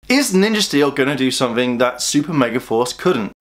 Is Ninja Steel gonna do something that Super Megaforce couldn't?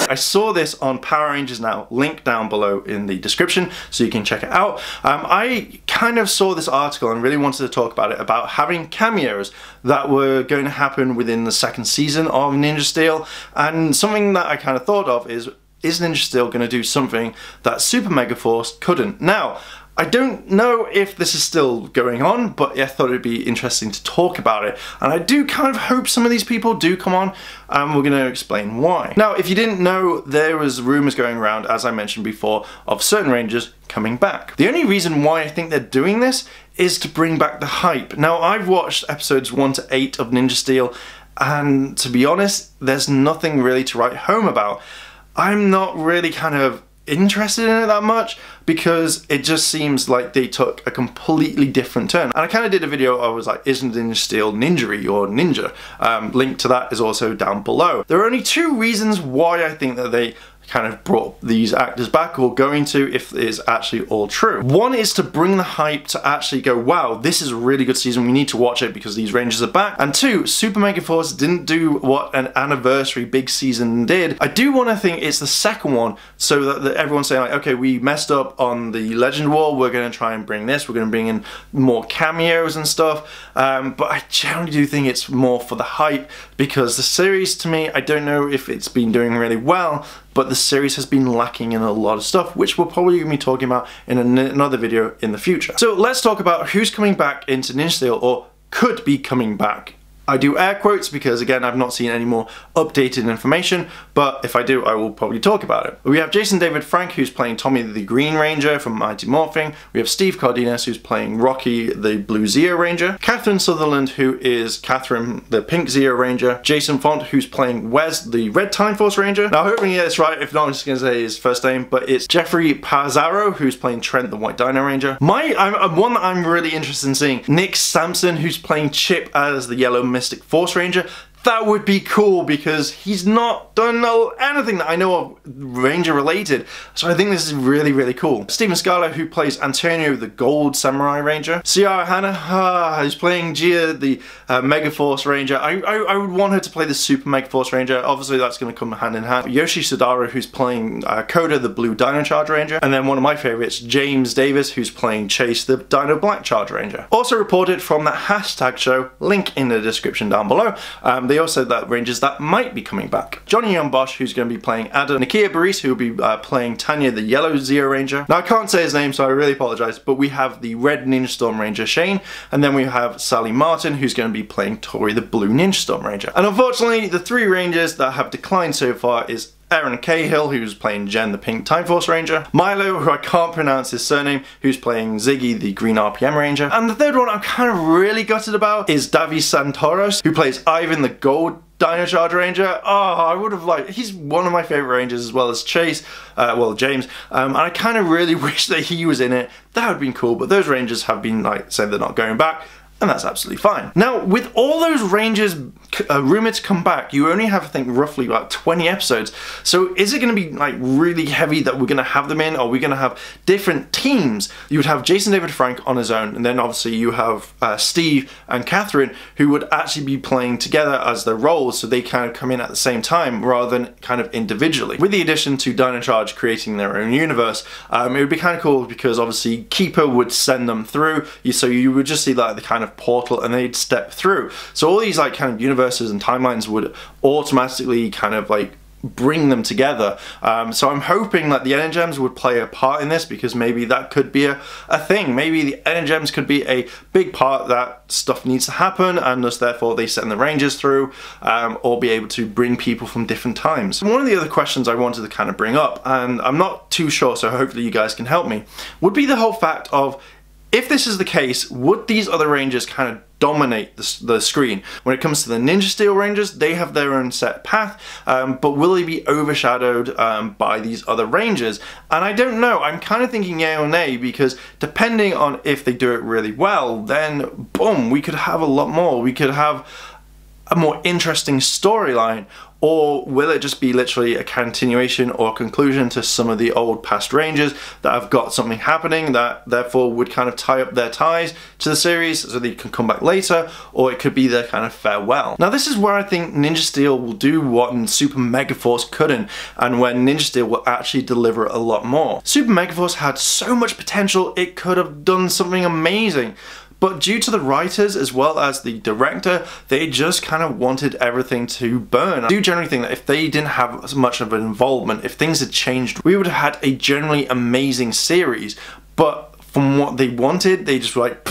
I saw this on Power Rangers Now, link down below in the description so you can check it out. I kind of saw this article and really wanted to talk about it, about having cameos that were going to happen within the second season of Ninja Steel, and something that I kind of thought of is Ninja Steel going to do something that Super Megaforce couldn't? Now, I don't know if this is still going on, but I thought it'd be interesting to talk about it. And I do kind of hope some of these people do come on, and we're going to explain why. Now, if you didn't know, there was rumors going around, as I mentioned before, of certain Rangers coming back. The only reason why I think they're doing this is to bring back the hype. Now, I've watched episodes 1 to 8 of Ninja Steel, and to be honest, there's nothing really to write home about. I'm not really kind of interested in it that much because it just seems like they took a completely different turn. And I kind of did a video, I was like, isn't Ninja Steel ninjery or ninja? Link to that is also down below. There are only 2 reasons why I think that they kind of brought these actors back, or going to, if it is actually all true. One is to bring the hype to actually go, wow, this is a really good season, we need to watch it because these Rangers are back. And 2, Super Megaforce didn't do what an anniversary big season did. I do want to think it's the second one, so that everyone's saying like, okay, we messed up on the Legend War, we're going to try and bring this, we're going to bring in more cameos and stuff. But I generally do think it's more for the hype, because the series, to me, I don't know if it's been doing really well, but the series has been lacking in a lot of stuff, which we're probably going to be talking about in another video in the future. So let's talk about who's coming back into Ninja Steel, or could be coming back. I do air quotes because, again, I've not seen any more updated information, but if I do, I will probably talk about it. We have Jason David Frank, who's playing Tommy the Green Ranger from Mighty Morphin. We have Steve Cardenas, who's playing Rocky the Blue Zeo Ranger. Catherine Sutherland, who is Catherine the Pink Zeo Ranger. Jason Font, who's playing Wes the Red Time Force Ranger. Now, I hope I get this right. If not, I'm just going to say his first name, but it's Jeffrey Pazzaro, who's playing Trent the White Dino Ranger. One that I'm really interested in seeing, Nick Sampson, who's playing Chip as the Yellow Mystic Force Ranger. That would be cool because he's not done anything that I know of Ranger related, so I think this is really, really cool. Steven Scala, who plays Antonio the Gold Samurai Ranger. Ciara Hanna, who's playing Gia the Megaforce Ranger. I would want her to play the Super Megaforce Ranger. Obviously that's going to come hand in hand. Yoshi Sodara, who's playing Koda the Blue Dino Charge Ranger. And then one of my favorites, James Davis, who's playing Chase the Dino Black Charge Ranger. Also reported from that hashtag show, link in the description down below. They also said that Rangers that might be coming back. Johnny Young Bosch, who's going to be playing Adam. Nakia Baris, who will be playing Tanya, the Yellow Zeo Ranger. Now, I can't say his name, so I really apologize, but we have the Red Ninja Storm Ranger, Shane, and then we have Sally Martin, who's going to be playing Tori, the Blue Ninja Storm Ranger. And unfortunately, the 3 Rangers that have declined so far is Aaron Cahill, who's playing Jen the Pink Time Force Ranger. Milo, who I can't pronounce his surname, who's playing Ziggy the Green RPM Ranger. And the third one I'm kind of really gutted about is Davi Santoros, who plays Ivan the Gold Dino Charge Ranger. Oh, I would have liked, he's one of my favorite Rangers, as well as Chase, James, and I kind of really wish that he was in it. That would have been cool, but those Rangers have been like saying they're not going back, and that's absolutely fine. Now, with all those Rangers rumored to come back, you only have, I think, roughly about 20 episodes. So is it going to be like really heavy that we're going to have them in? Or are we going to have different teams? You would have Jason David Frank on his own, and then obviously you have Steve and Catherine, who would actually be playing together as their roles, so they kind of come in at the same time rather than kind of individually. With the addition to Dino Charge creating their own universe, it would be kind of cool because obviously Keeper would send them through, so you would just see like the kind of portal and they'd step through. So all these like kind of universes and timelines would automatically kind of like bring them together. So I'm hoping that the Energems would play a part in this, because maybe that could be a thing. Maybe the Energems could be a big part that stuff needs to happen, and thus therefore they send the Rangers through, or be able to bring people from different times. One of the other questions I wanted to kind of bring up, and I'm not too sure, so hopefully you guys can help me, would be the whole fact of, if this is the case, would these other Rangers kind of dominate the screen? When it comes to the Ninja Steel Rangers, they have their own set path, but will they be overshadowed by these other Rangers? And I don't know, I'm kind of thinking yay or nay, because depending on if they do it really well, then boom, we could have a lot more. We could have a more interesting storyline. or will it just be literally a continuation or conclusion to some of the old past Rangers that have got something happening that therefore would kind of tie up their ties to the series so they can come back later, or it could be their kind of farewell. Now this is where I think Ninja Steel will do what Super Megaforce couldn't, and where Ninja Steel will actually deliver a lot more. Super Megaforce had so much potential, it could have done something amazing. But due to the writers as well as the director, they just kind of wanted everything to burn. I do generally think that if they didn't have as much of an involvement, if things had changed, we would have had a generally amazing series. But from what they wanted, they just were like,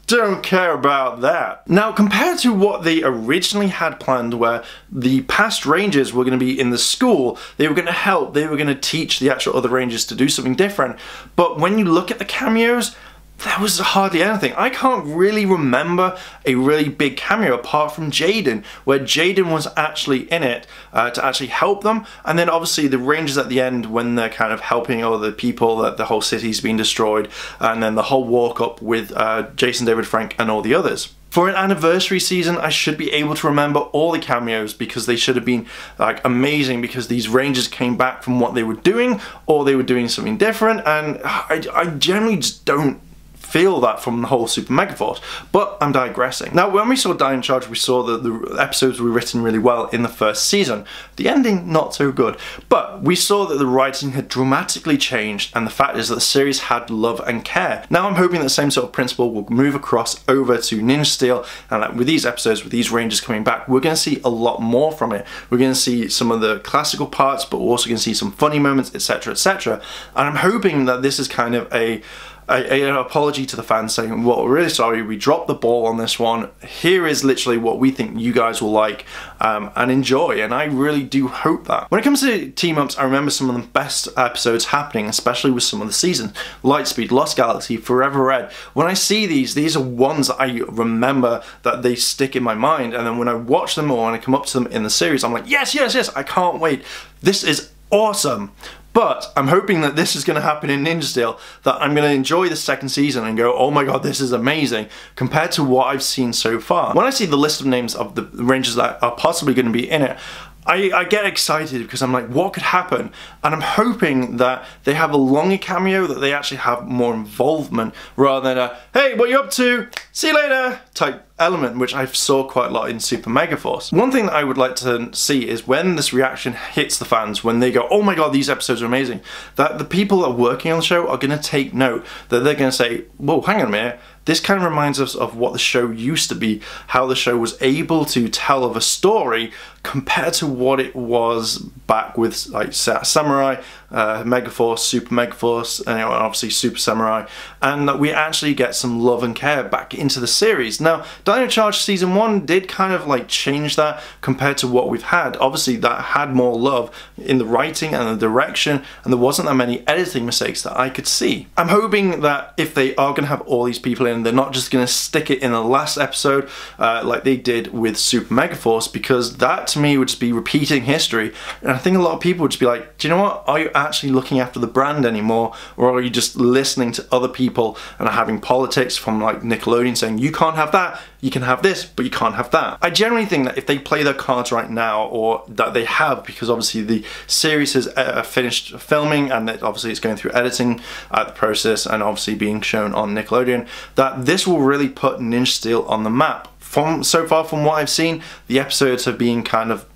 don't care about that. Now, compared to what they originally had planned, where the past Rangers were going to be in the school, they were going to help, they were going to teach the actual other Rangers to do something different. But when you look at the cameos, there was hardly anything. I can't really remember a really big cameo apart from Jaden, where Jaden was actually in it to actually help them, and then obviously the Rangers at the end when they're kind of helping other people, that the whole city's been destroyed, and then the whole walk up with Jason David Frank and all the others. For an anniversary season, I should be able to remember all the cameos because they should have been like amazing, because these Rangers came back from what they were doing or they were doing something different, and I generally just don't feel that from the whole Super Megaforce, but I'm digressing. Now, when we saw Dino Charge, we saw that the episodes were written really well in the first season. The ending, not so good, but we saw that the writing had dramatically changed, and the fact is that the series had love and care. Now I'm hoping that the same sort of principle will move across over to Ninja Steel, and that with these episodes, with these Rangers coming back, we're going to see a lot more from it. We're going to see some of the classical parts, but we're also going to see some funny moments, etc, etc, and I'm hoping that this is kind of an apology to the fans saying, well, we're really sorry, we dropped the ball on this one. Here is literally what we think you guys will like and enjoy, and I really do hope that. When it comes to team-ups, I remember some of the best episodes happening, especially with some of the seasons. Lightspeed, Lost Galaxy, Forever Red. When I see these are ones that I remember that they stick in my mind, and then when I watch them or when I come up to them in the series, I'm like, yes, yes, yes, I can't wait. This is awesome. But I'm hoping that this is going to happen in Ninja Steel, that I'm going to enjoy the second season and go, oh my god, this is amazing, compared to what I've seen so far. When I see the list of names of the Rangers that are possibly going to be in it, I get excited because I'm like, what could happen? And I'm hoping that they have a longer cameo, that they actually have more involvement, rather than a, hey, what you up to? See you later type element, which I saw quite a lot in Super Megaforce. One thing that I would like to see is when this reaction hits the fans, when they go, oh my god, these episodes are amazing, that the people that are working on the show are going to take note, that they're going to say, whoa, hang on a minute, this kind of reminds us of what the show used to be, how the show was able to tell of a story compared to what it was back with like Samurai, Megaforce, Super Megaforce, and obviously Super Samurai, and that we actually get some love and care back into the series. Now, Dino Charge Season 1 did kind of like change that compared to what we've had. Obviously that had more love in the writing and the direction, and there wasn't that many editing mistakes that I could see. I'm hoping that if they are going to have all these people in, they're not just going to stick it in the last episode like they did with Super Megaforce, because that to me would just be repeating history, and I think a lot of people would just be like, do you know what, are you actually looking after the brand anymore, or are you just listening to other people and are having politics from like Nickelodeon saying you can't have that, you can have this, but you can't have that. I generally think that if they play their cards right now, or that they have, because obviously the series has finished filming and that obviously it's going through editing the process and obviously being shown on Nickelodeon, that this will really put Ninja Steel on the map. So far from what I've seen, the episodes have been kind of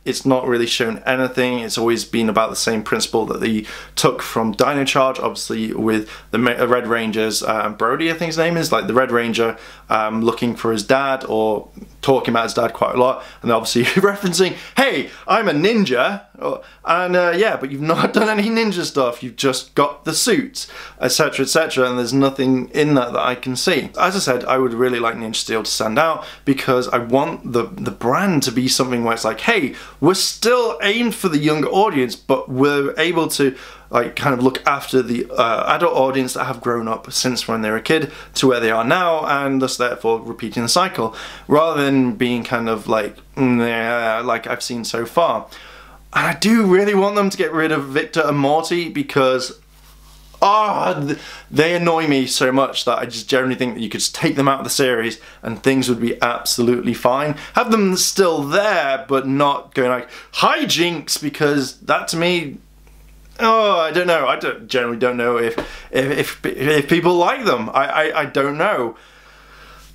it's not really shown anything. It's always been about the same principle that they took from Dino Charge, obviously with the Red Rangers, Brody I think his name is, like the Red Ranger looking for his dad, or talking about his dad quite a lot, and obviously referencing, hey, I'm a ninja, and yeah, but you've not done any ninja stuff, you've just got the suits, etc, etc, and there's nothing in that I can see. As I said, I would really like Ninja Steel to stand out, because I want the brand to be something where it's like, hey, we're still aimed for the younger audience, but we're able to like kind of look after the adult audience that have grown up since when they were a kid to where they are now, and thus therefore repeating the cycle, rather than being kind of like like I've seen so far. And I do really want them to get rid of Victor and Morty, because they annoy me so much that I just generally think that you could just take them out of the series and things would be absolutely fine. Have them still there, but not going like, hi Jinx, because that to me, I don't know. I generally don't know if people like them. I don't know.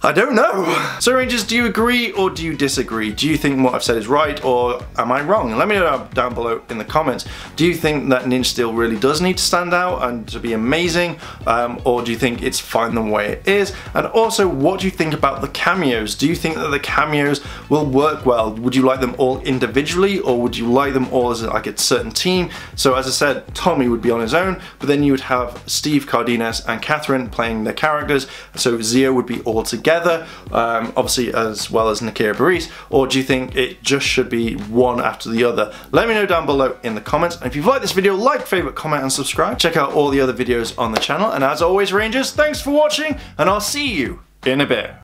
I don't know. So Rangers, do you agree or do you disagree? Do you think what I've said is right or am I wrong? Let me know down below in the comments. Do you think that Ninja Steel really does need to stand out and to be amazing? Or do you think it's fine the way it is? And also, what do you think about the cameos? Do you think that the cameos will work well? Would you like them all individually or would you like them all as like a certain team? So as I said, Tommy would be on his own, but then you would have Steve Cardenas and Catherine playing their characters. So Zio would be all together. Obviously as well as Nakira Baris, or do you think it just should be one after the other? Let me know down below in the comments, and if you've liked this video, like, favorite, comment and subscribe. Check out all the other videos on the channel, and as always Rangers, thanks for watching and I'll see you in a bit.